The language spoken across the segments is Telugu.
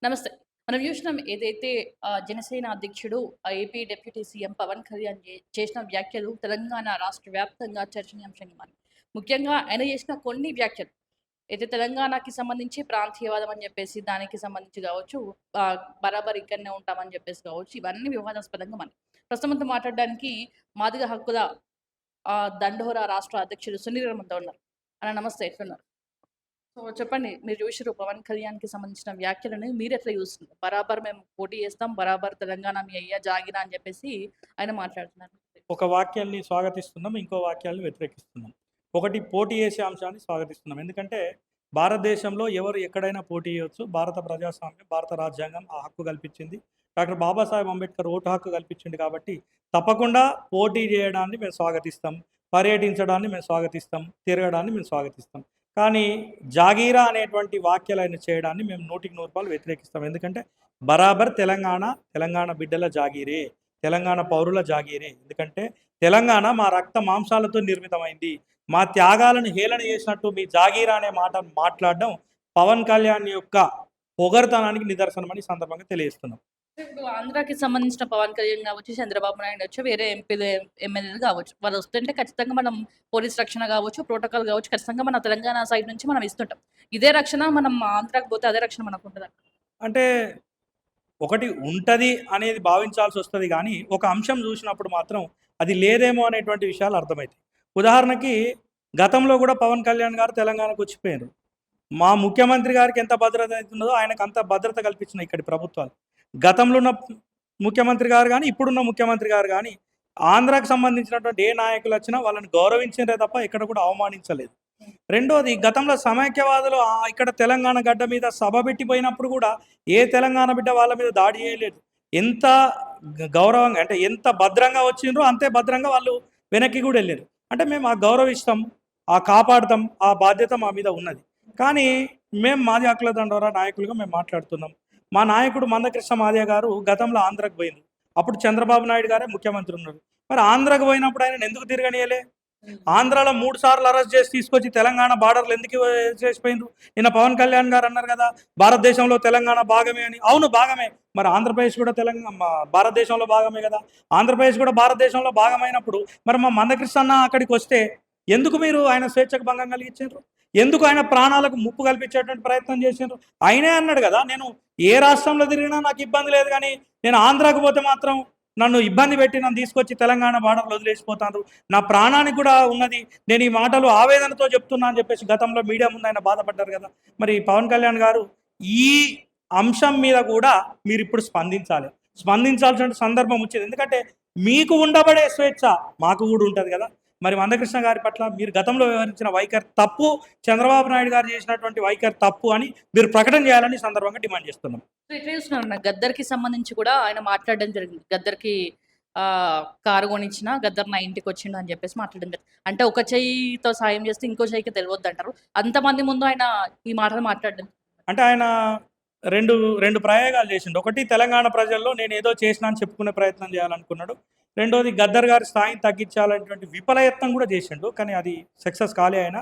నమస్తే. మనం జూషినాం ఏదైతే జనసేన అధ్యక్షుడు AP deputy CM Pawan Kalyan చేసిన వ్యాఖ్యలు తెలంగాణ రాష్ట్ర వ్యాప్తంగా చర్చనీయాంశంగా మారాయి. ముఖ్యంగా ఆయన చేసిన కొన్ని వ్యాఖ్యలు అయితే తెలంగాణకి సంబంధించి ప్రాంతీయవాదం అని జెప్పేసి దానికి సంబంధించి గావచ్చు, బరాబర్ ఇక్కడనే ఉంటామని జెప్పేసి గావచ్చు, ఇవన్నీ వివాదాస్పదంగా మారాయి. ప్రస్తుతం మనతో మాట్లాడడానికి మాదిగ హక్కుల దండోరా రాష్ట్ర అధ్యక్షుడు సునీల్ మనతో ఉన్నారు. అన్న నమస్తే ఎట్లున్నారు? సో చెప్పండి. మీరు జూషిర్రు పవన్ కళ్యాణ్‌కి సంబంధించిన వ్యాఖ్యలని మీరెట్లా జూస్తున్నారు? బరాబర్ మేము పోటీ చేస్తాం. బరాబర్ తెలంగాణ మీ అయ్యా జాగిరా అని జెప్పేసి ఆయన మాట్లాడుతున్నారు. ఒక వాక్యాన్ని స్వాగతిస్తున్నాం. ఇంకో వాక్యాలను వ్యతిరేకిస్తున్నాం. ఒకటి పోటీ చేసే అంశాన్ని స్వాగతిస్తున్నాం. ఎందుకంటే భారతదేశంలో ఎవరు ఎక్కడైనా పోటీ చేయొచ్చు. భారత ప్రజాస్వామ్యం, భారత రాజ్యాంగం ఆ హక్కు కల్పించింది. డాక్టర్ బాబాసాహెబ్ అంబేద్కర్ ఓటు హక్కు కల్పించింది కాబట్టి తప్పకుండా పోటీ చేయడాన్ని మేము స్వాగతిస్తాం. పర్యటించడాన్ని మేము స్వాగతిస్తాం. తిరగడాన్ని మేము స్వాగతిస్తాం. కానీ జాగీరా అనేటువంటి వాక్యాలు ఆయన చేయడాన్ని మేము 100% వ్యతిరేకిస్తాం. ఎందుకంటే బరాబర్ తెలంగాణ బిడ్డల జాగీరే. తెలంగాణ పౌరుల జాగీరే. ఎందుకంటే తెలంగాణ మా రక్త మాంసాలతో నిర్మితమైంది. మా త్యాగాలను హేళన చేసినట్టు మీ జాగీరా అనే మాట మాట్లాడడం పవన్ కళ్యాణ్ యొక్క పొగరుతనానికి నిదర్శనమని సందర్భంగా తెలియజేస్తున్నాం. ఇప్పుడు ఆంధ్రాకి సంబంధించిన పవన్ కళ్యాణ్ గావచ్చు, చంద్రబాబు నాయుడు గావచ్చు, వేరే ఎంపీలు, ఎమ్మెల్యేలు గావచ్చు. వాళ్ళు వస్తుంటే ఖచ్చితంగా మనం పోలీస్ రక్షణ గావచ్చు, ప్రోటోకాల్ గావచ్చు, ఖచ్చితంగా మన తెలంగాణ సైడ్ నుంచి మనం ఇస్తుంటాం. ఇదే రక్షణ మనం ఆంధ్రాకి పోతే అదే రక్షణ మనకుంటదా? అంటే ఒకటి ఉంటది అనేది భావించాల్సొస్తది గానీ, ఒక అంశం చూసినప్పుడు మాత్రం అది లేదేమో అనేటువంటి విషయాలు అర్థమైతాయి. ఉదాహరణకి గతంలో కూడా పవన్ కళ్యాణ్ గారు తెలంగాణకు వచ్చిపోయారు. మా ముఖ్యమంత్రి గారికి ఎంత భద్రత అయితున్నదో ఆయనకు అంత భద్రత కల్పించినాయి ఇక్కడి ప్రభుత్వాలు. గతంలో ఉన్న ముఖ్యమంత్రి గారు గానీ, ఇప్పుడున్న ముఖ్యమంత్రి గారు గానీ, ఆంధ్రాకు సంబంధించినటువంటి ఏ నాయకులు వచ్చినా వాళ్ళని గౌరవించిందే తప్ప ఎక్కడ కూడా అవమానించలేదు. రెండోది గతంలో సమైక్యవాదులు ఇక్కడ తెలంగాణ గడ్డ మీద సభ పెట్టిపోయినప్పుడు కూడా ఏ తెలంగాణ బిడ్డ వాళ్ళ మీద దాడి చేయలేదు. ఎంత గౌరవంగా అంటే ఎంత భద్రంగా వచ్చిండ్రో అంతే భద్రంగా వాళ్ళు వెనక్కి కూడా వెళ్ళారు. అంటే మేము ఆ గౌరవిస్తాం, ఆ కాపాడుతాం, ఆ బాధ్యత మా మీద ఉన్నది. కానీ మేము మాది హక్కుల దండోరా నాయకులుగా మేము మాట్లాడుతున్నాం. మా నాయకుడు మందకృష్ణ మాదిగ గారు గతంలో ఆంధ్రకు పోయింది. అప్పుడు చంద్రబాబు నాయుడు గారే ముఖ్యమంత్రి ఉన్నారు. మరి ఆంధ్రకు పోయినప్పుడు ఆయన ఎందుకు తిరగనియలే? ఆంధ్రాలో 3 సార్లు అరెస్ట్ చేసి తీసుకొచ్చి తెలంగాణ బార్డర్లు ఎందుకు చేసిపోయిండ్రు? నిన్న పవన్ కళ్యాణ్ గారు అన్నారు కదా, భారతదేశంలో తెలంగాణ భాగమే అని. అవును భాగమే. మరి ఆంధ్రప్రదేశ్ కూడా భారతదేశంలో భాగమే కదా. ఆంధ్రప్రదేశ్ కూడా భారతదేశంలో భాగమైనప్పుడు మరి మా మందకృష్ణ అన్న అక్కడికి వస్తే ఎందుకు మీరు ఆయన స్వేచ్ఛకు భంగం కలిగించారు? ఎందుకు ఆయన ప్రాణాలకు ముప్పు కల్పించేటువంటి ప్రయత్నం చేసిండ్రు? ఆయనే అన్నాడు కదా, నేను ఏ రాష్ట్రంలో తిరిగినా నాకు ఇబ్బంది లేదు, కానీ నేను ఆంధ్రాకు పోతే మాత్రం నన్ను ఇబ్బంది పెట్టి నన్ను తీసుకొచ్చి తెలంగాణ బార్డర్లో వదిలేసిపోతాను, నా ప్రాణానికి కూడా ఉన్నది, నేను ఈ మాటలు ఆవేదనతో చెప్తున్నా అని చెప్పేసి గతంలో మీడియా ముందు ఆయన బాధపడ్డారు కదా. మరి పవన్ కళ్యాణ్ గారు ఈ అంశం మీద కూడా మీరు ఇప్పుడు స్పందించాల్సిన సందర్భం వచ్చింది. ఎందుకంటే మీకు ఉండబడే స్వేచ్ఛ మాకు కూడా ఉంటుంది కదా. మరి మందకృష్ణ గారి పట్ల మీరు గతంలో వ్యవహరించిన వైఖరి తప్పు, చంద్రబాబు నాయుడు గారు చేసినటువంటి వైఖరి తప్పు అని మీరు ప్రకటన చేయాలని సందర్భంగా డిమాండ్ చేస్తున్నాం. ఇట్లా చూస్తున్నారన్న గద్దర్‌కి సంబంధించి కూడా ఆయన మాట్లాడడం జరిగింది. గద్దర్‌కి కారు కొనిచ్చిన గద్దర్ నా ఇంటికొచ్చిండు అని జెప్పేసి మాట్లాడడం జరిగింది. అంటే ఒక చెయ్యితో సాయం చేస్తే ఇంకో చెయ్యికి తెలవద్దంటారు. అంతమంది ముందు ఆయన ఈ మాటలు మాట్లాడడం. అంటే ఆయన రెండు ప్రయోగాలు చేసిండు. ఒకటి తెలంగాణ ప్రజల్లో నేను ఏదో చేసినా అని చెప్పుకునే ప్రయత్నం చేయాలనుకున్నాడు. రెండోది గద్దర్ గారి స్థాయిని తగ్గించాలనేటువంటి విఫలయత్నం కూడా చేసిండు. కానీ అది సక్సెస్ కాలే ఆయన.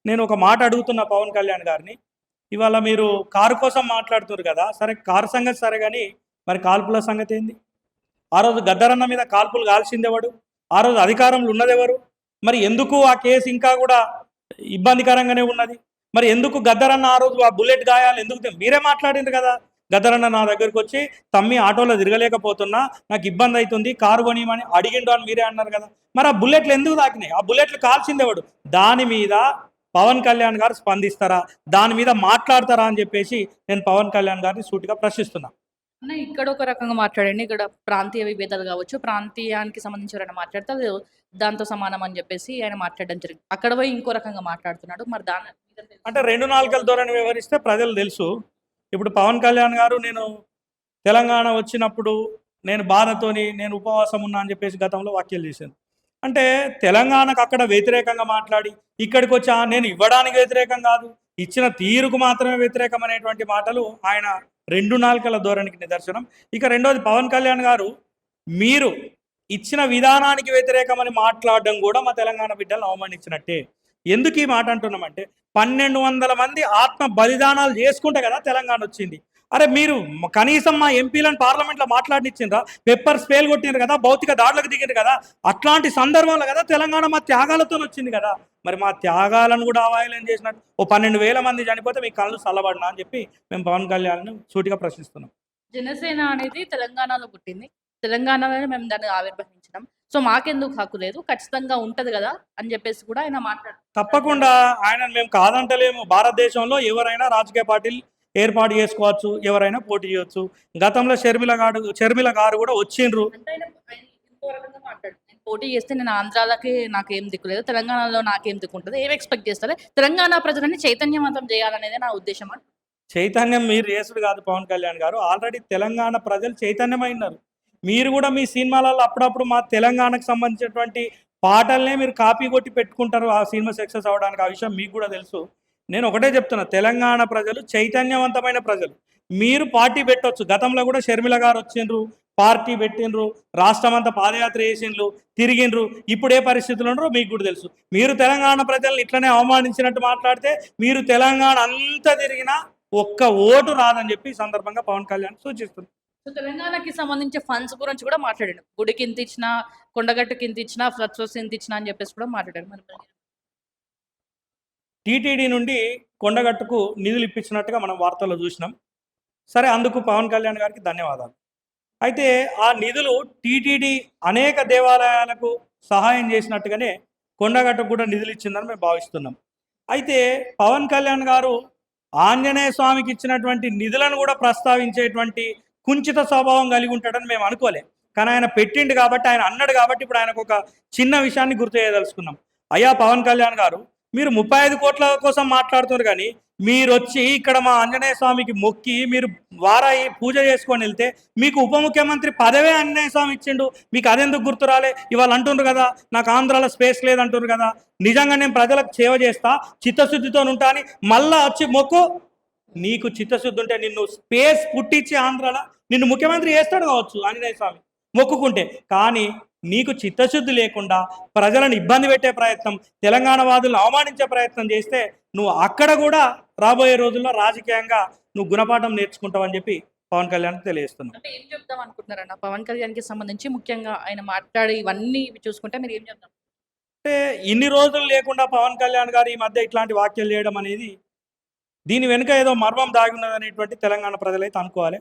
నేను ఒక మాట అడుగుతున్నా పవన్ కళ్యాణ్ గారిని, ఇవాళ మీరు కారు కోసం మాట్లాడుతున్నారు కదా, సరే కారు సంగతి సరే, కానీ మరి కాల్పుల సంగతి ఏంది? ఆ రోజు గద్దరన్న మీద కాల్పులు కాల్చిందెవడు? ఆ రోజు అధికారంలో ఉన్నదెవరు? మరి ఎందుకు ఆ కేసు ఇంకా కూడా ఇబ్బందికరంగానే ఉన్నది? మరి ఎందుకు గద్దరన్న ఆ రోజు ఆ బుల్లెట్ గాయాలు ఎందుకు? మీరే మాట్లాడిండ్రు కదా, గద్దరన్న నా దగ్గరికి వచ్చి తమ్మి ఆటోలో తిరగలేకపోతున్నా, నాకు ఇబ్బంది అవుతుంది, కారు కొనియమని అడిగిండు అని మీరే అన్నారు కదా. మరి ఆ బుల్లెట్లు ఎందుకు తాకినాయి? ఆ బుల్లెట్లు కాల్చిందెవడు? దాని మీద పవన్ కళ్యాణ్ గారు స్పందిస్తారా, దాని మీద మాట్లాడతారా అని చెప్పేసి నేను పవన్ కళ్యాణ్ గారిని సూటిగా ప్రశ్నిస్తున్నా. అన్న ఇక్కడ ఒక రకంగా మాట్లాడండి. ఇక్కడ ప్రాంతీయ విభేదాలు కావచ్చు, ప్రాంతీయానికి సంబంధించి ఎవరైనా మాట్లాడితే అది దాంతో సమానం అని చెప్పేసి ఆయన మాట్లాడడం జరిగింది. అక్కడ పోయి ఇంకో రకంగా మాట్లాడుతున్నాడు. మరి దాని అంటే 2 నాలుకల ధోరణి వ్యవహరిస్తే ప్రజలు తెలుసు. ఇప్పుడు పవన్ కళ్యాణ్ గారు నేను తెలంగాణ వచ్చినప్పుడు నేను బాధతోని నేను ఉపవాసం ఉన్నా అని చెప్పేసి గతంలో వ్యాఖ్యలు చేశాను. అంటే తెలంగాణకు అక్కడ వ్యతిరేకంగా మాట్లాడి ఇక్కడికి వచ్చి నేను ఇవ్వడానికి వ్యతిరేకం కాదు, ఇచ్చిన తీరుకు మాత్రమే వ్యతిరేకం అనేటువంటి మాటలు ఆయన 2 నాలుకల ధోరణికి నిదర్శనం. ఇక రెండోది పవన్ కళ్యాణ్ గారు మీరు ఇచ్చిన విధానానికి వ్యతిరేకమని మాట్లాడడం కూడా మా తెలంగాణ బిడ్డలను అవమానించినట్టే. ఎందుకు ఈ మాట అంటున్నామంటే 1200 మంది ఆత్మ బలిదానాలు చేసుకుంటే కదా తెలంగాణ వచ్చింది. అరే మీరు కనీసం మా ఎంపీలను పార్లమెంట్లో మాట్లాడినిచ్చిండ్రా? పెప్పర్ స్ప్రేలు కొట్టిండ్రు కదా, భౌతిక దాడులకు దిగిండ్రు కదా, అట్లాంటి సందర్భంలో కదా తెలంగాణ మా త్యాగాలతో వచ్చింది కదా. మరి మా త్యాగాలను కూడా అవాయిలం చేసినట్టు ఓ 12,000 మంది చనిపోతే మీ కళ్ళు చల్లబడినా అని చెప్పి మేము పవన్ కళ్యాణ్ను సూటిగా ప్రశ్నిస్తున్నాం. జనసేన అనేది తెలంగాణలో పుట్టింది. తెలంగాణలోనే మేము దాన్ని ఆవిర్భవించినాం. సో, మాకెందుకు హక్కు లేదు? ఖచ్చితంగా ఉంటది గదా! అని జెప్పేసి కూడా ఆయన మాట్లాడారు. తప్పకుండా ఆయనను మేము కాదంటలేము. భారతదేశంలో ఎవరైనా రాజకీయ పార్టీలు ఏర్పాటు చేసుకోవచ్చు, ఎవరైనా పోటీ చేయొచ్చు. గతంలో షర్మిల గారు కూడా వచ్చిండ్రు. అంటే ఆయన ఇంకో రకంగా మాట్లాడారు. నేను పోటీ చేస్తే నేను ఆంధ్రాలకి నాకేం దిక్కు లేదు. తెలంగాణలో నాకేం దిక్కుంటది. ఏమి ఎక్స్‌పెక్ట్ చేస్తాలే? తెలంగాణ ప్రజలని చైతన్యవంతం జేయాలనేదే నా ఉద్దేశం అని. చైతన్యం మీరు చేసుడు కాదు పవన్ కళ్యాణ్ గారు. ఆల్రెడీ తెలంగాణ ప్రజలు చైతన్యమైనారు. మీరు కూడా మీ సినిమాలలో అప్పుడప్పుడు మా తెలంగాణకు సంబంధించినటువంటి పాటలనే మీరు కాపీ కొట్టి పెట్టుకుంటారు ఆ సినిమా సక్సెస్ అవ్వడానికి. ఆ విషయం మీకు కూడా తెలుసు. నేను ఒకటే చెప్తున్నా, తెలంగాణ ప్రజలు చైతన్యవంతమైన ప్రజలు. మీరు పార్టీ పెట్టొచ్చు. గతంలో కూడా షర్మిల గారు వచ్చిండ్రు, పార్టీ పెట్టిండ్రు, రాష్ట్రం అంతా పాదయాత్ర చేసిండ్రు, తిరిగిండ్రు. ఇప్పుడు ఏ పరిస్థితులు ఉన్నారో మీకు కూడా తెలుసు. మీరు తెలంగాణ ప్రజల్ని ఇట్లనే అవమానించినట్టు మాట్లాడితే మీరు తెలంగాణ అంతా తిరిగినా ఒక్క ఓటు రాదని చెప్పి ఈ సందర్భంగా పవన్ కళ్యాణ్ సూచిస్తుంది. సో, తెలంగాణకి సంబంధించి ఫండ్స్ గురించి కూడా మాట్లాడాడు. గుడికి ఇంతిచ్చినా, కొండగట్టుకి ఇంతిచ్చినా, ఫ్లడ్ సోర్స్ ఇంతిచ్చినా అని జెప్పేసి కూడా మాట్లాడారు. మరి టీటీడీ నుండి కొండగట్టుకు నిధులు ఇప్పించినట్టుగా మనం వార్తల్లో చూసినాం. సరే, అందుకు పవన్ కళ్యాణ్ గారికి ధన్యవాదాలు. అయితే ఆ నిధులు టీటీడీ అనేక దేవాలయాలకు సహాయం చేసినట్టుగానే కొండగట్టుకు కూడా నిధులు ఇచ్చిందని మేము భావిస్తున్నాం. అయితే పవన్ కళ్యాణ్ గారు ఆంజనేయ స్వామికి ఇచ్చినటువంటి నిధులను కూడా ప్రస్తావించేటువంటి కుంచిత స్వభావం కలిగి ఉంటాడని మేము అనుకోలే. కానీ ఆయన పెట్టిండు కాబట్టి, ఆయన అన్నాడు కాబట్టి ఇప్పుడు ఆయనకు ఒక చిన్న విషయాన్ని గుర్తు చేయదలుచుకున్నాం. అయ్యా పవన్ కళ్యాణ్ గారు, మీరు 35 కోట్ల కోసం మాట్లాడుతున్నారు, కానీ మీరు వచ్చి ఇక్కడ మా ఆంజనేయ స్వామికి మొక్కి మీరు వారాయి పూజ చేసుకొని వెళ్తే మీకు ఉప ముఖ్యమంత్రి పదవే ఆంజనేయ స్వామి ఇచ్చిండు. మీకు అదెందుకు గుర్తు రాలే? ఇవాళ అంటుండ్రు కదా నాకు ఆంధ్రాలో స్పేస్ లేదంటుండ్రు కదా. నిజంగా నేను ప్రజలకు సేవ చేస్తా, చిత్తశుద్ధితో ఉంటా అని మళ్ళా వచ్చి మొక్కు. నీకు చిత్తశుద్ధి ఉంటే నిన్ను స్పేస్ పుట్టించి ఆంధ్రాలో నిన్ను ముఖ్యమంత్రి చేస్తాడు కావచ్చు ఆంజనేయ స్వామి మొక్కుకుంటే. కానీ నీకు చిత్తశుద్ధి లేకుండా ప్రజలను ఇబ్బంది పెట్టే ప్రయత్నం, తెలంగాణ వాదులను అవమానించే ప్రయత్నం చేస్తే నువ్వు అక్కడ కూడా రాబోయే రోజుల్లో రాజకీయంగా నువ్వు గుణపాఠం నేర్చుకుంటావని చెప్పి పవన్ కళ్యాణ్ తెలియజేస్తున్నాం. అంటే ఏం చెప్దాం అనుకుంటున్నారన్న పవన్ కళ్యాణ్‌కి సంబంధించి ముఖ్యంగా ఆయన మాట్లాడి ఇవన్నీ చూసుకుంటే మీరు ఏం చెప్తారు? అంటే ఇన్ని రోజులు లేకుండా పవన్ కళ్యాణ్ గారు ఈ మధ్య ఇట్లాంటి వ్యాఖ్యలు చేయడం అనేది, దీని వెనుక ఏదో మర్మం దాగి ఉన్నదనేటువంటి తెలంగాణ ప్రజలైతే అనుకోవాలి.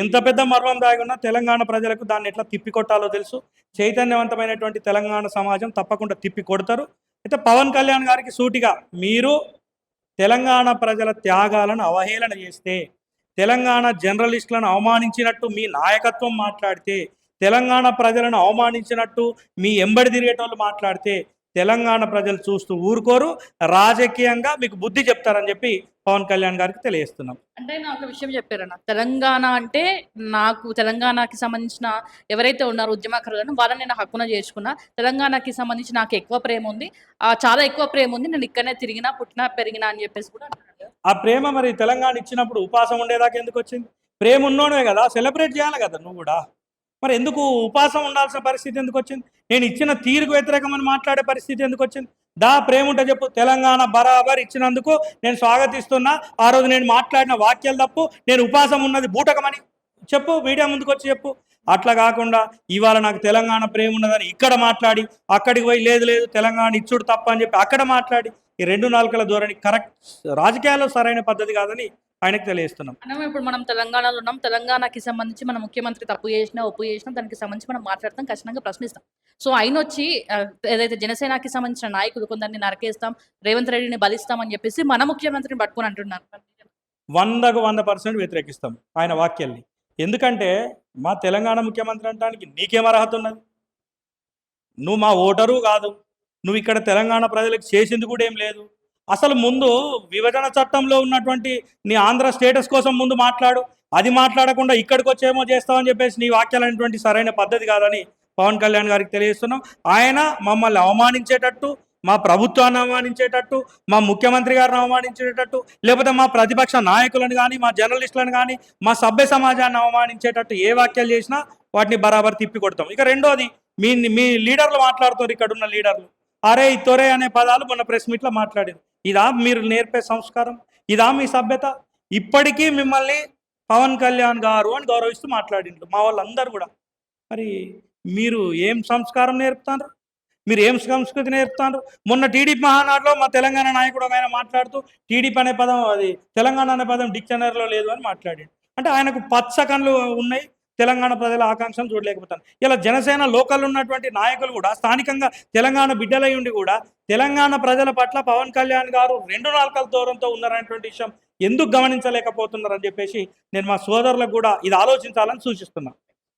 ఎంత పెద్ద మర్మం దాగి ఉన్నా తెలంగాణ ప్రజలకు దాన్ని ఎట్లా తిప్పికొట్టాలో తెలుసు. చైతన్యవంతమైనటువంటి తెలంగాణ సమాజం తప్పకుండా తిప్పి కొడతారు. అయితే పవన్ కళ్యాణ్ గారికి సూటిగా, మీరు తెలంగాణ ప్రజల త్యాగాలను అవహేళన చేస్తే, తెలంగాణ జర్నలిస్టులను అవమానించినట్టు మీ నాయకత్వం మాట్లాడితే, తెలంగాణ ప్రజలను అవమానించినట్టు మీ ఎంబడి తిరిగేటోళ్ళు మాట్లాడితే తెలంగాణ ప్రజలు చూస్తూ ఊరుకోరు, రాజకీయంగా మీకు బుద్ధి చెప్తారని చెప్పి పవన్ కళ్యాణ్ గారికి తెలియజేస్తున్నాం. అంటే ఆయన ఒక విషయం చెప్పారన్న. తెలంగాణ అంటే నాకు తెలంగాణకి సంబంధించిన ఎవరైతే ఉన్నారో ఉద్యమకారులను వాళ్ళని నేను హక్కున చేర్చుకున్నా. తెలంగాణకి సంబంధించి నాకు ఎక్కువ ప్రేమ ఉంది. చాలా ఎక్కువ ప్రేమ ఉంది. నేను ఇక్కడనే తిరిగినా, పుట్టినా, పెరిగినా అని చెప్పేసి కూడా అంటున్నాడు. ఆ ప్రేమ మరి తెలంగాణ ఇచ్చినప్పుడు ఉపాసం ఉండేదాకా ఎందుకు వచ్చింది? ప్రేమ ఉన్నోడే కదా, సెలబ్రేట్ చేయాలి కదా నువ్వు కూడా. మరి ఎందుకు ఉపాసం ఉండాల్సిన పరిస్థితి ఎందుకు వచ్చింది? నేను ఇచ్చిన తీరుకు వ్యతిరేకమని మాట్లాడే పరిస్థితి ఎందుకు వచ్చింది? ప్రేమ ఉంటే చెప్పు. తెలంగాణ బరాబర్ ఇచ్చినందుకు నేను స్వాగతిస్తున్నా. ఆ రోజు నేను మాట్లాడిన వాక్యాలు తప్పు, నేను ఉపాసం ఉన్నది బూటకమని చెప్పు, మీడియా ముందుకు వచ్చి చెప్పు. అట్లా కాకుండా ఇవాళ నాకు తెలంగాణ ప్రేమ ఉన్నదని ఇక్కడ మాట్లాడి, అక్కడికి పోయి లేదు లేదు తెలంగాణ ఇచ్చుడు తప్ప అని చెప్పి అక్కడ మాట్లాడి, ఈ 2 నాలుకల ధోరణి కరెక్ట్, రాజకీయాల్లో సరైన పద్ధతి కాదని ఆయనకు తెలియజేస్తున్నాం. అన్న ఇప్పుడు మనం తెలంగాణలో ఉన్నాం. తెలంగాణకి సంబంధించి మన ముఖ్యమంత్రి తప్పు చేసినా, ఒప్పు చేసినా దానికి సంబంధించి మనం మాట్లాడతాం, ఖచ్చితంగా ప్రశ్నిస్తాం. సో ఆయనొచ్చి ఏదైతే జనసేనకి సంబంధించిన నాయకులు కొందరిని నరకేస్తాం, రేవంత్ రెడ్డిని బలిస్తాం అని చెప్పేసి మన ముఖ్యమంత్రిని పట్టుకొని అంటున్నారు. 100కు 100% వ్యతిరేకిస్తాం ఆయన వాక్యాల్ని. ఎందుకంటే మా తెలంగాణ ముఖ్యమంత్రి అంటానికి నీకేం అర్హత ఉన్నది? నువ్వు మా ఓటరు కాదు. నువ్వు ఇక్కడ తెలంగాణ ప్రజలకు చేసింది కూడా ఏం లేదు. అసలు ముందు విభజన చట్టంలో ఉన్నటువంటి నీ ఆంధ్ర స్టేటస్ కోసం ముందు మాట్లాడు. అది మాట్లాడకుండా ఇక్కడికి వచ్చేమో చేస్తామని చెప్పేసి నీ వాక్యాలు అనేటువంటి సరైన పద్ధతి కాదని పవన్ కళ్యాణ్ గారికి తెలియజేస్తున్నాం. ఆయన మమ్మల్ని అవమానించేటట్టు, మా ప్రభుత్వాన్ని అవమానించేటట్టు, మా ముఖ్యమంత్రి గారిని అవమానించేటట్టు, లేకపోతే మా ప్రతిపక్ష నాయకులను కానీ, మా జర్నలిస్టులను కానీ, మా సభ్య సమాజాన్ని అవమానించేటట్టు ఏ వాక్యాలు చేసినా వాటిని బరాబర్ తిప్పి కొడతాం. ఇక రెండోది, మీ లీడర్లు మాట్లాడుతారు, ఇక్కడున్న లీడర్లు అరే తొరే అనే పదాలు మొన్న ప్రెస్ మీట్లో మాట్లాడారు. ఇదా మీరు నేర్పే సంస్కారం? ఇదా మీ సభ్యత? ఇప్పటికీ మిమ్మల్ని పవన్ కళ్యాణ్ గారు అని గౌరవిస్తూ మాట్లాడిండ్రు మా వాళ్ళందరూ కూడా. మరి మీరు ఏం సంస్కారం నేర్పుతారు? మీరు ఏం సంస్కృతి నేర్పుతారు? మొన్న టీడీపీ మహానాడులో మా తెలంగాణ నాయకుడు ఆయన మాట్లాడుతూ టీడీపీ అనే పదం, అది తెలంగాణ అనే పదం డిక్షనరీలో లేదు అని మాట్లాడాడు. అంటే ఆయనకు పచ్చ కళ్ళు ఉన్నాయి, తెలంగాణ ప్రజల ఆకాంక్షలు చూడలేకపోతాను. ఇలా జనసేన లోకల్ ఉన్నటువంటి నాయకులు కూడా స్థానికంగా తెలంగాణ బిడ్డలై ఉండి కూడా తెలంగాణ ప్రజల పట్ల పవన్ కళ్యాణ్ గారు 2 నాలుకల దూరంతో ఉన్నారనేటువంటి విషయం ఎందుకు గమనించలేకపోతున్నారని చెప్పేసి నేను మా సోదరులకు కూడా ఇది ఆలోచించాలని సూచిస్తున్నాను.